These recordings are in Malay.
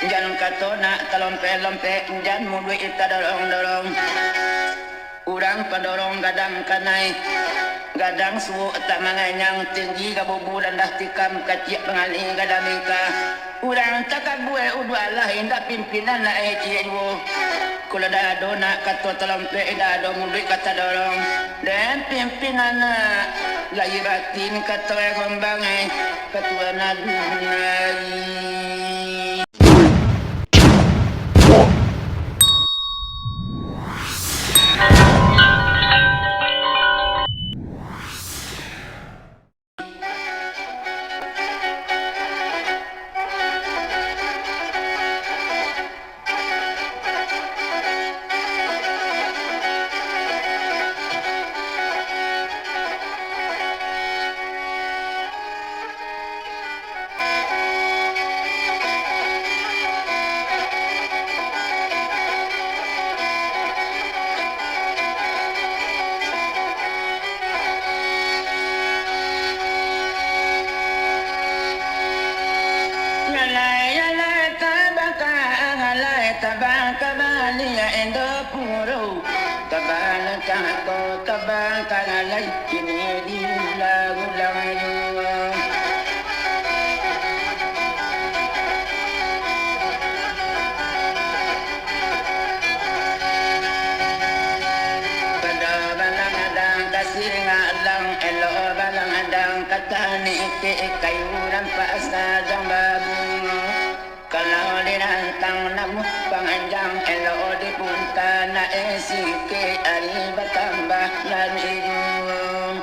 Jan katona talompe-lompe jan mudui ita dorong-dorong. Urang padorong gadang kanai. Gadang suwu tak manganyang tinggi kabubu dan dah tikam kacik pengaling gadamika. Urang takabue udwalah indah pimpinan na eciwo. Kula dado nak kato talompe dado mudui kata dorong. Dan pimpinan na lahiratin kato gombangai katua nadunai. Kayuran pasadang babung kalau dirantang namu panganjang elo di punta na esike ari batambah laridung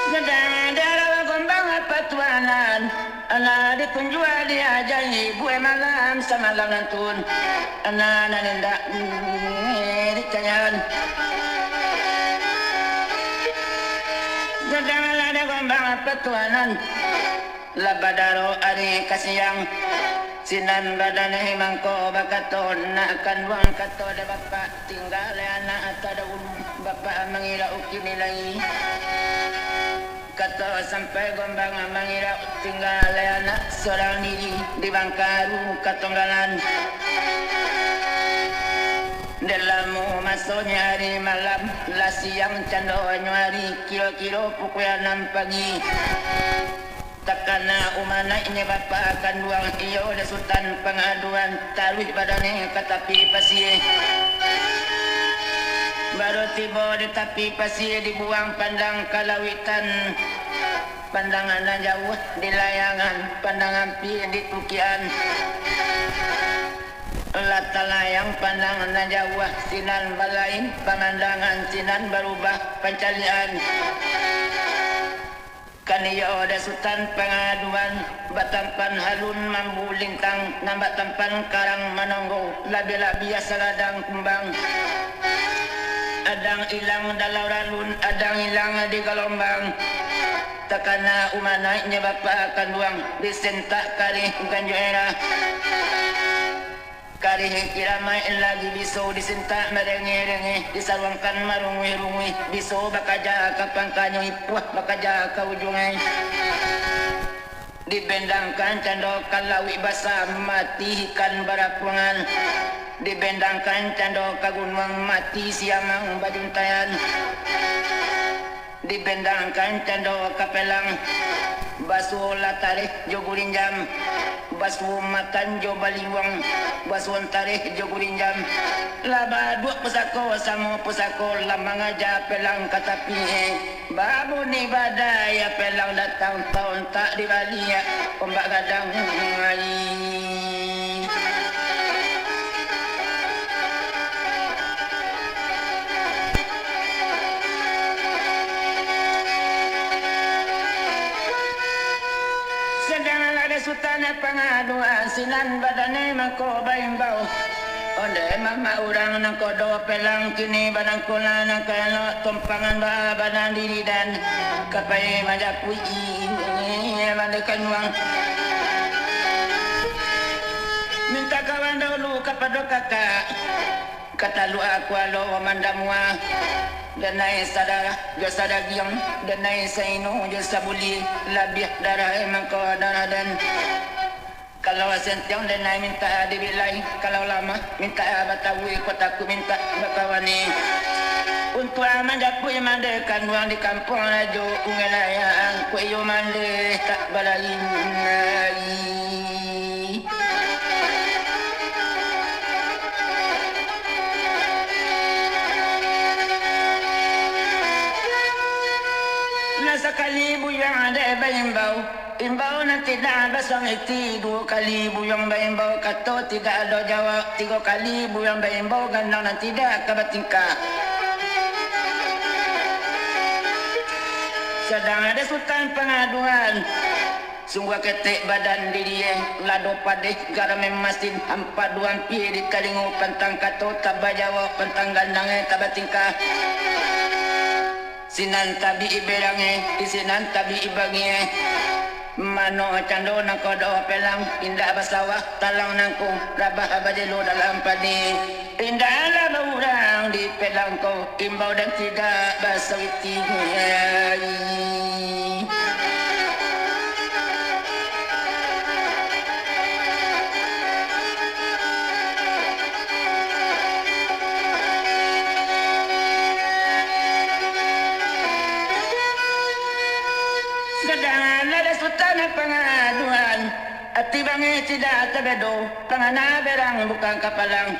gedang darah gombang patuanan ana dikunjua diajai bue malam samalam nantun ana naninda dicanyan gadang ada gombang petuanan labadaro ari kasiyang sinan badane mangko bakaton na kanwang kato da bapak tinggal anak atada bapak mengira uki nilai kata sampai gombang mengira tinggal anak seorang diri di Bangkaru Katonggalan. Dalam masuknya hari malam lah siang cando nyari kilo-kilo pukul 6 pagi. Takana umana ini bapak akan buang iyo da sultan pengaduan taruh badannya ke tepi pasir. Baru tiba di tepi pasir dibuang pandang kalawitan. Pandangan jauh di layangan, pandangan pi di tukian. Lata layang pandangan jauh sinan balain, pemandangan sinan berubah pencarian. Kaniyo ada sultan pengaduan batampan halun mambu lintang nambah tampan karang manonggo labi-labi saladang kumbang. Adang ilang dalau ralun, adang ilang di gelombang. Takana umanaiknya bapak akan buang disentak kari ganjuera. Kari kiramai lagi biso disentak merenge-renge disarwangkan marungwi-rungwi biso bakaja kapang kanyoy puah bakaja ka ujungay. Dibendangkan cando kalawi basa mati ikan barapungan. Dibendangkan cando kagunwang mati siamang baduntayan. Dibendangkan cando kapelang basu latareh jogurinjam basu makan jo baliwang basu tareh jogurinjam laba dua pusako samo pusako lamang aja pelang katapi babu ni badaya pelang datang tahun tak dibalia ombak gadang ngai. Sultan pengaduan sinan badane mako baimbau onde mama urang nang kodo pelang kini banang kula nang kano tumpangan ba badan diri dan kapai majapui mandekan uang minta kawan dulu kepada kakak katalu aku alo mandamua danai sadara jasa dagiang danai saino jasa buli labiah darah emang kau darah dan kalau sentiang danai minta dibilai kalau lama minta batawi kotaku minta bakawani untuk amandaku yang mandekan buang di kampung rajo ungelayaan ku iyo mande tak balain sekali buyang ada baimbau imbau nanti dah basang iti 2 kali buyang baimbau kato tidak ada jawab 3 kali buyang baimbau gandang nanti dah kabatingkah sedang ada sultan pengaduan sungguh ketek badan diri lado padeh garam masin hampa 2 pi di kalingo pantang kato tabajawab pantang gandangnya tabatingkah sinan tabi iberange isinan tabi ibangie mano cando nakodo pelang indah basawah talang nangku rabah abadelo dalam padi indah urang di pelangko imbau dan tidak basawiti pengaduan ati bangi tidak tebedo pangana berang bukan kapalang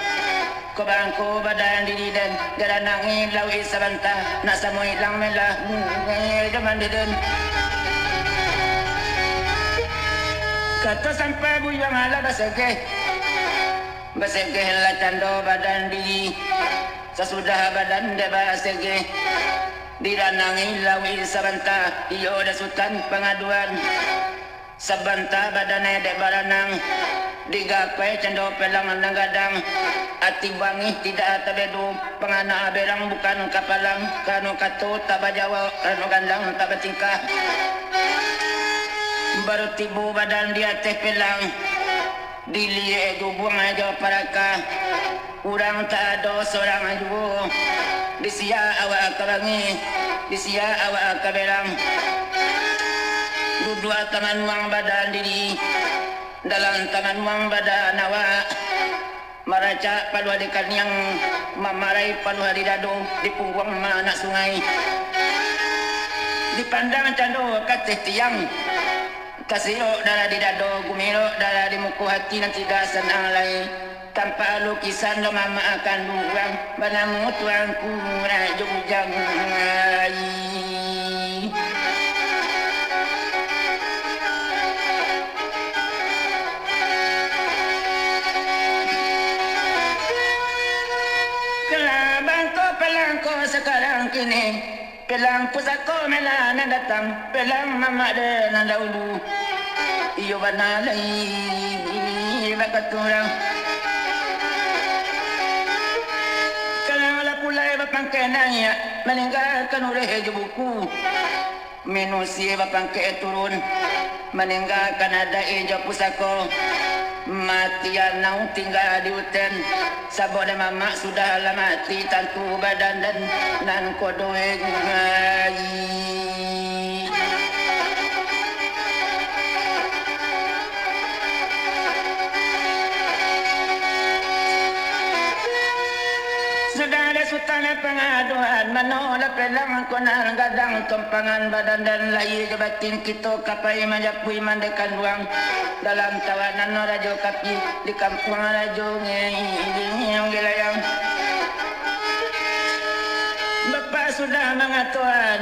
ko bangko badan diri dan garanangi lawi sabanta nak samoi lang melah jaman den kata sampai buyang ala basege la cando badan diri sesudah badan de basege diranangi lawi sabanta iyo da sultan pengaduan sabanta badane dek baranang digapai cendo pelang andang gadang ati bangi tidak tabedu pengana berang bukan kapalang kanu katu tabajawa kanu gandang tabatingkah baru tibu badan dia teh pelang dilie jubuang aja paraka urang tak ada seorang ajubu disia awak kabangi disia awak kaberang dua tangan wang badan diri dalam tangan wang badan awak maraca palu adikan yang mamarai palu hari dado di punggung anak sungai dipandang cando kateh tiang kasiro darah di dado gumiro darah di muku hati nanti dasan alai tanpa lukisan lo mama akan buang banamu tuangku rajuk jangan sekarang kini pelang pusako melana datang pelang mama dan dahulu iyo banalai bakaturang kalau la pulai bapangke nanya meninggalkan urehe buku minusi bapangke turun meninggalkan ada ijo pusako matian nau tinggal di hutan sabok dan mamak sudah lama mati tantu badan dan nan kodoe ngai sudah ada sultan pengaduan menolak pelang konal gadang tumpangan badan dan layu batin kita kapai majapui mandekan buang dalam tawanan rajo kaki di kampung rajo yang gelayang Bapak sudah mengatuan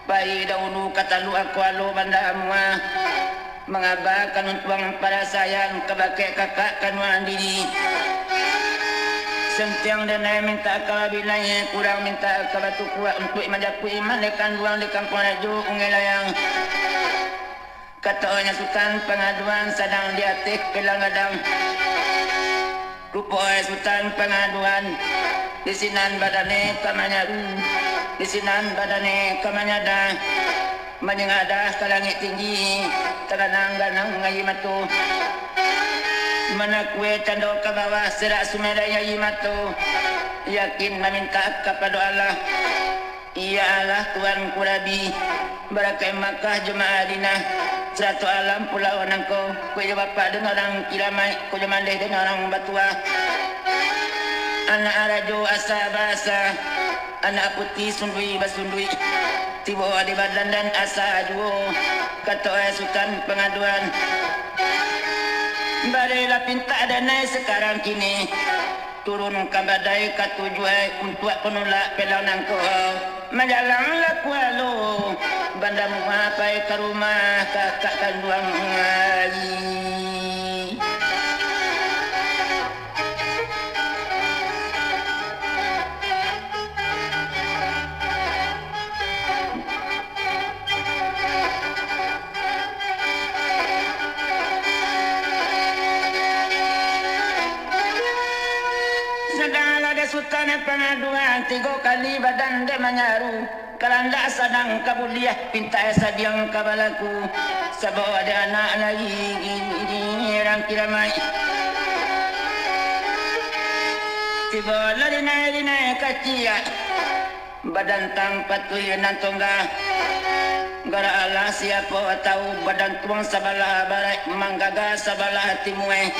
bayi dahulu kata lu aku alu bandamua mengabarkan untuk para sayang kebakai kakak kanuan diri sentiang dan minta kabilanya kurang minta kabatu kuat untuk majapui mandekan buang di kampung rajo ungelayang katanya sultan pengaduan sedang di atik pelang gadang rupanya sultan pengaduan di sinan badane kamanya di sinan badane kamanya dah menyengadah ke langit tinggi teganang ganang ngayi matu Mana kue cando ke bawah serak sumedaya imato. Yakin meminta kepada Allah. Ya Allah Tuhan kurabi. Barakai Makkah jemaah dina. Seratu alam pulau nangko. Kue bapak dengan orang kilamai. Kue mandeh dengan orang batua. Anak arajo asa basa. Anak putih sundui basundui. Tibo di badan dan asa ajuo. Kata sultan pengaduan. Badailah pinta danai sekarang kini. Turun ke badai katujuai untuk penolak pelanang kau. Menjalanglah kualo. Bandar mapai ke rumah kakak kanduang ngai. Sultan pengaduan 3 kali badan dia menyaru. Keranda sadang kabuliah pinta sadiang kabalaku. Sebab ada anak lagi ini orang kiramai. Tiba lari kacia. Badan tang patui nantongga. Gara Allah siapa tahu badan tuang sabalah barat manggaga sabalah timue.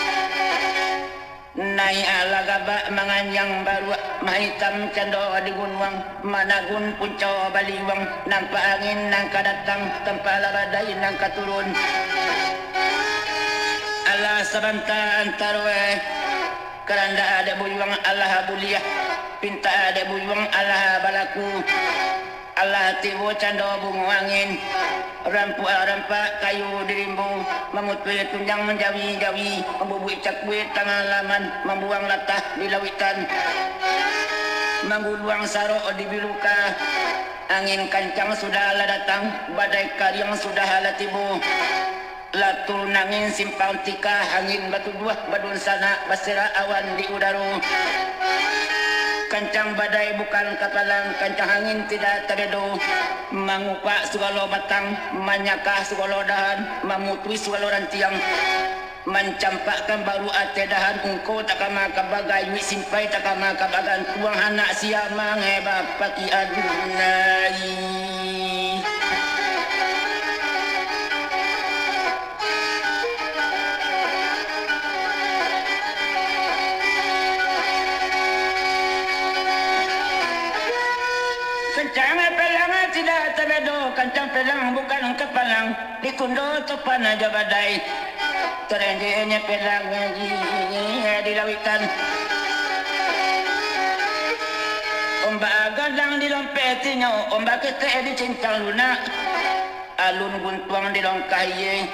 Nai ala gaba manganyang baru mahitam cando di gunung managun punco baliwang nampak angin nang kadatang tempala badai nang katurun Allah sabanta antarwe keranda ada buyuang Allah buliah pinta ada buyuang Allah balaku Allah tibo cando bungu angin rampak kayu dirimbu memutui tunjang menjawi-jawi membubui cakbuit tengah laman membuang latah di lawitan mengguluang sarok di biluka angin kancang sudah ala datang badai karyang sudah ala tibu latul nangin simpang tika angin batu dua badun sana basira awan di udara kancang badai bukan kapalang kancang angin tidak terdedo mangupak segala batang manyakah segala dahan mamutui segala rantiang mencampakkan baru ate dahan engkau tak kama kabagai wik simpai tak kama kabagan tuang anak siamang hebap paki adunai Kencang pelang tidak terbedo, kencang pelang bukan kepalang, dikundo topan aja badai. Terenjenya pelang di lawitan. Ombak gadang di lompetinya, ombak kete di cincang lunak. Alun guntuang di longkaye,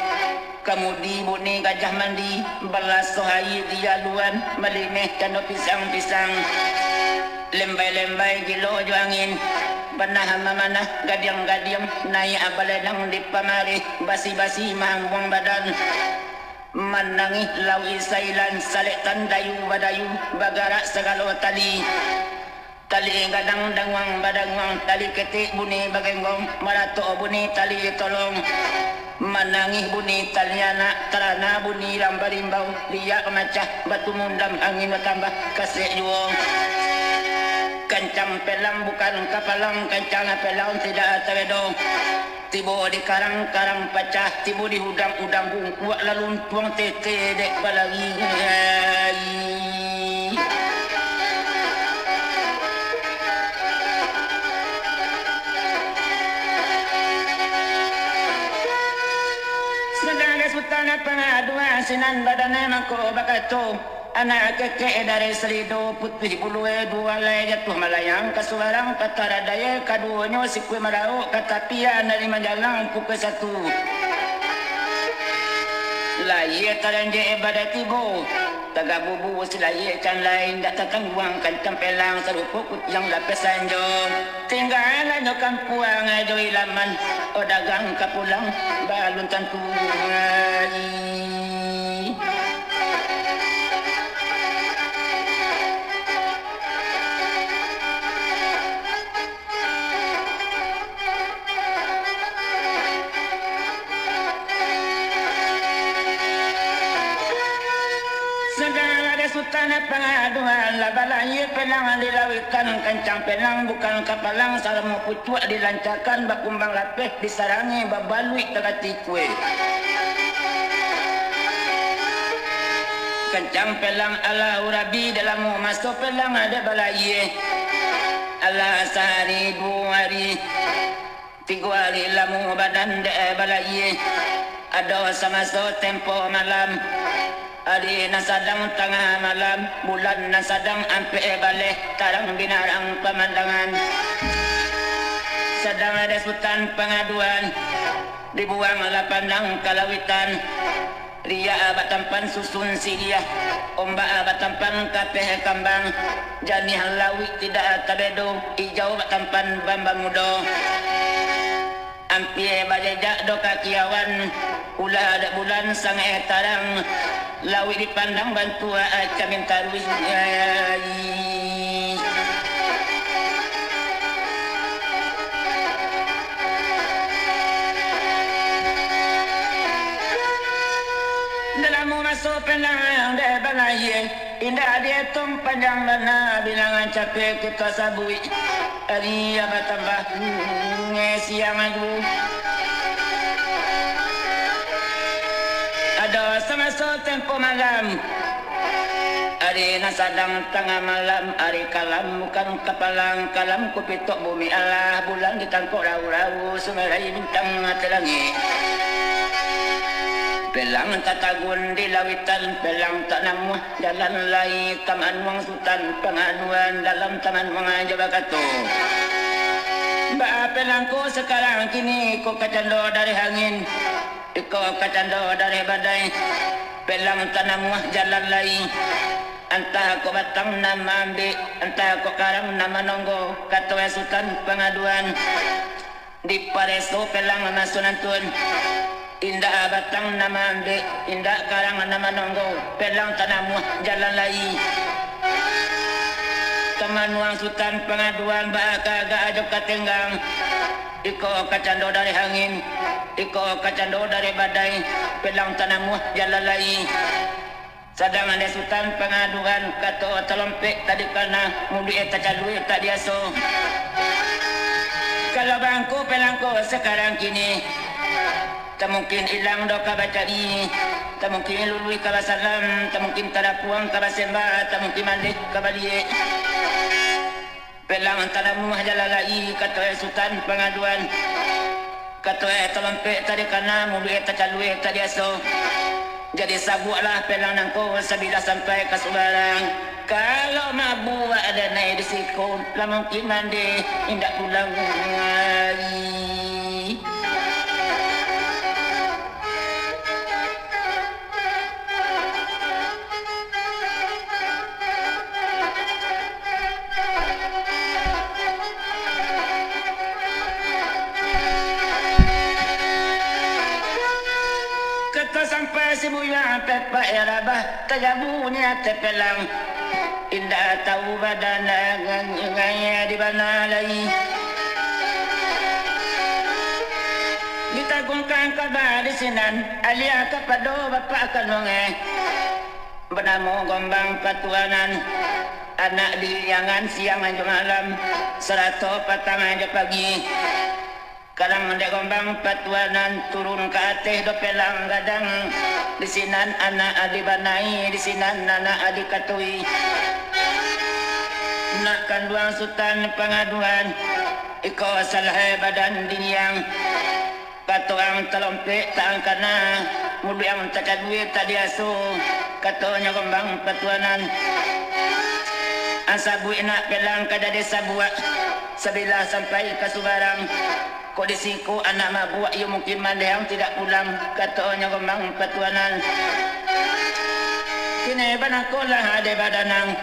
kemudi buni gajah mandi, belas sohayi di jaluan, melimeh cando pisang-pisang. Lembai-lembai gilo juangin. Panah mana gadiang-gadiang naik abaledang di pamari basi-basi mangwang badan menangi lawi sailan saletan dayu badayu bagara segala tali gadang dangwang badangwang tali ketik bunyi bagenggong marato bunyi tali tolong menangi bunyi taliana terana bunyi lambarimbau liak macah batu mundam angin bertambah kasih juong Kencang pelang bukan kapalang, kencang pelang tidak terbedo. Tibo di karang-karang pecah, tibo di udang-udang bungkuak lalu tuang tete dek balagi. Sedang sultan pengaduan sinan badannya mangko bakato. Anak keke dari selido putih puluh dua lay jatuh melayang ke suarang kata daya kaduanya si kue merau kata pia dari majalang pukul 1 lay teranje ibadat tibo taga bubu silay can lain dak tatangguang kan pelang serupuk yang lapis anjo tinggal aja kampuang aja ilaman o dagang kapulang balun tantu balai pelang dilawikan kencang pelang bukan kapalang salamu pucuk dilancakan bakumbang lapeh disarangi babalui tegati kue kencang pelang ala urabi dalam masuk pelang ada balai ala sehari 2 hari 3 hari lamu badan de balai ada sama so tempo malam hari nasadang tengah malam bulan nasadang ampe balik tarang binarang pemandangan sedang ada sultan pengaduan dibuang lapandang kalawitan ria batampan susun siria ombak batampan kapeh kambang jani halawi tidak tabedo hijau batampan bambang mudo ampie bajajak do kakiawan ulah ada bulan sang tarang lawi dipandang bantua camin tarwi dalam masuk pelang de balai indah dia tum panjang mana bilangan capek kita sabui hari apa tambah siang aku ada sama so tempo malam hari nasadang tengah malam hari kalam bukan kapalang kalam kupitok bumi Allah bulan ditangkuk rau-rau sumerai bintang telangi pelang tatagun di lawitan pelang tak namuh jalan lai taman wang sultan pengaduan dalam taman wang jabakato mbak pelangku sekarang kini ku kacando dari angin iko kacando dari badai pelang tanamuh jalan lai antah ko batang nama ambi antah ko karang nama nonggo katoe sultan pengaduan di pareso pelang nasunantun indah batang nama ambi indah karang nama nonggo pelang tanamuh jalan lai teman wang sultan pengaduan baka ga ajok katenggang iko kacando dari angin iko kacando dari badai pelang tanamuh jalan lai sadang ada sultan pengaduan kato telompek tadi kana mudi eta calui tak diaso kalau bangku pelangku sekarang kini tak mungkin hilang doka bacari tak mungkin lului kabasalam tak mungkin tarapuang kabasembah tak mungkin mandik kabalie pelang tanamuh jalalai katoe sultan pengaduan katoe telompek tadi kana mudi eta calui tak diaso jadi sabuatlah pelang nangko sabila sampai ke Subarang kalau mabu ada naik di siku lah mungkin mandi indak pulang lagi sampai sibuya pepa erabah tagabunya tepelang indah tahu badan ngaya di mana lagi ditagungkan kabar di sinan alia kapado bapak kanonge benamu gombang patuanan anak diangan siang aja malam 100 patang aja pagi Kadang mendek gombang patuanan turun ke ateh do pelang gadang di sinan anak adi banai di sinan anak adi katui nak kanduang sultan pengaduan iko salah badan diniang katuang telompek tak angkana mudu yang tak duit tak diasu katonya gombang patuanan asabu nak pelang kada desa buat sabila sampai ke Subarang kondisiku anak mabuk ia mungkin mandang tidak pulang katanya gombang patuanan kini banangku lah ada badanang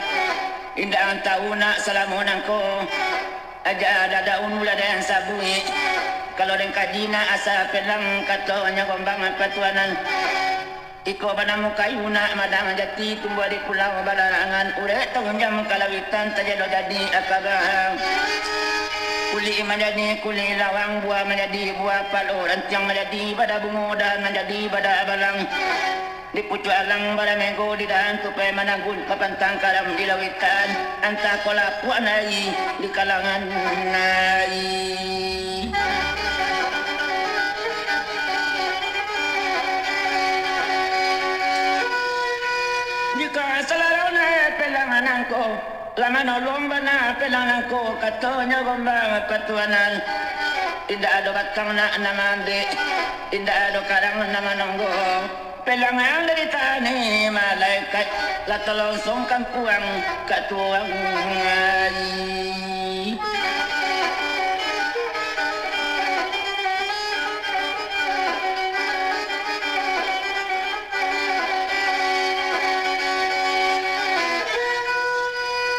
indah tahu nak salamunangku aja ada daun mula dan sabui kalau dengan kajina asa pelang katanya gombang patuanan iko banamu kayu nak madang jati tumbuh di pulau balarangan urek tahun jam kalawitan tajado jadi akabah kuli menjadi kuli lawang buah menjadi buah palo rancang menjadi pada bunga dan menjadi pada abalang di pucu alang baramego di daan tupay managun papantang kalam di lawitan anta kolapuan ay di kalangan ay jika selaraw na pelanganan ko laman olomba na pelangan ko katonya gombang patuanan tidak ada batang na namande tidak ada karang namanonggo pelangan dari tani malaikat latolong kampuang katuang ai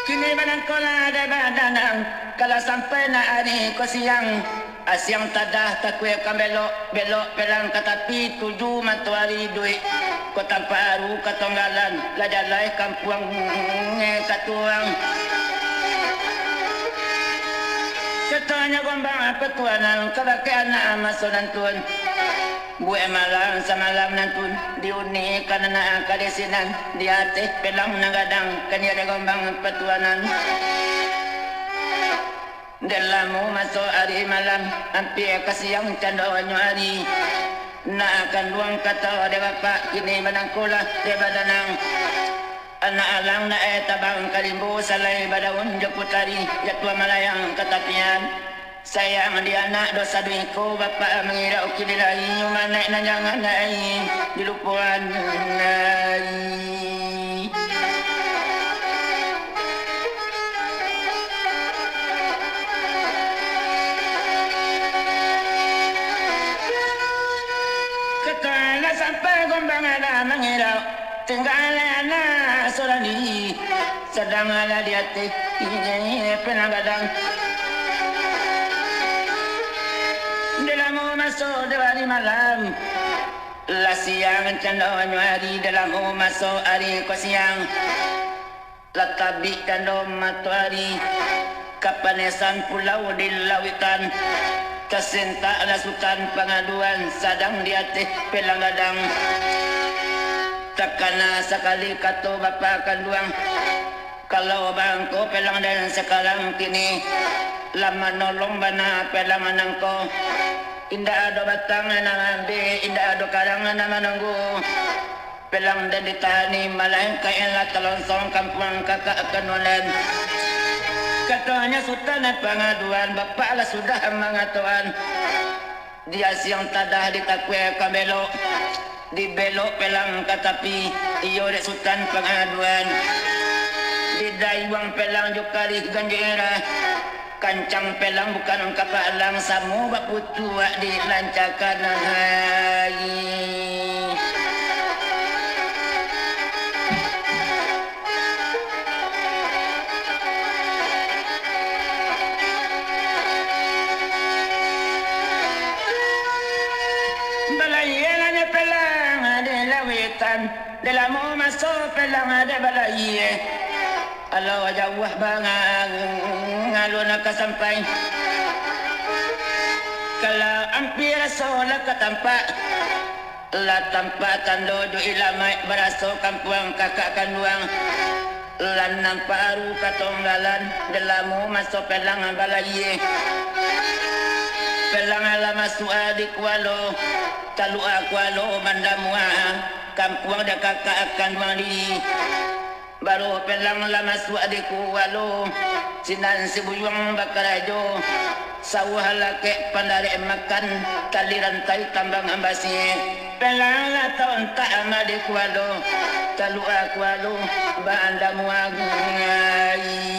kini manangkola ada badanang kalau sampai na ani ko siang asyang tadah takwe kambelok belok pelang katapi tuju matuari duit kota baru katonggalan lajalai kampuang katuang katanya gombang petuanan kabake anak masonan tuan gue malam samalam nantun diuni karena kadesinan di hati pelang nagadang kanyada gombang petuanan dalamu masuk hari malam hampir ke siang candoanyo hari nak akan luang kata de bapak kini manangkula de badanang anak alang na tabang kalimbu salai badaun jeputari jatua malayang katapian sayang di anak dosa duiku bapak mengira ukidilai nyuma naik nanjangan naik dilupuan naik sampai gombang ada mengirau tinggal anak seorang diri sedang ada di hati ini penanggadang dalam masuk dari malam lah siang candaan hari dalam masuk hari ko siang lah tabik candom matahari kapanesan pulau di lawitan tersentak lasukan pengaduan sadang di hati pelanggadang takana sekali kato bapa kanduang kalau bangko pelang dan sekarang kini lama nolong bana pelangan ko indah ada batang na ambil indah ada karang na manunggu pelang dan ditani malahan kailah telonsong kampung kakak kanulan katanya sultan dan pengaduan bapak lah sudah mengatuan dia siang tadah ditakwe kabelok di belok pelang katapi iyo dek sultan pengaduan di daiwang pelang jokari ganjera kancang pelang bukan kapalang samu baputua di lancakan hai dalam masuk pelang ada balai Allah jauh bangang ngalun ke sampai kalau hampir solat ke tempat la tempat tando do ilamai beraso kampung kakak kanduang lan nampak aru katonggalan dalam masuk pelang balai pelang ala masuk adik walo talu akwalo mandamua kampung dah kakak akan mandi baru pelang lama suadiku walu sinan sibuyung bakarajo sawah lake pandari makan tali rantai tambang ambasi pelang la tahun tak amadik walu talu aku walu bandamu agungai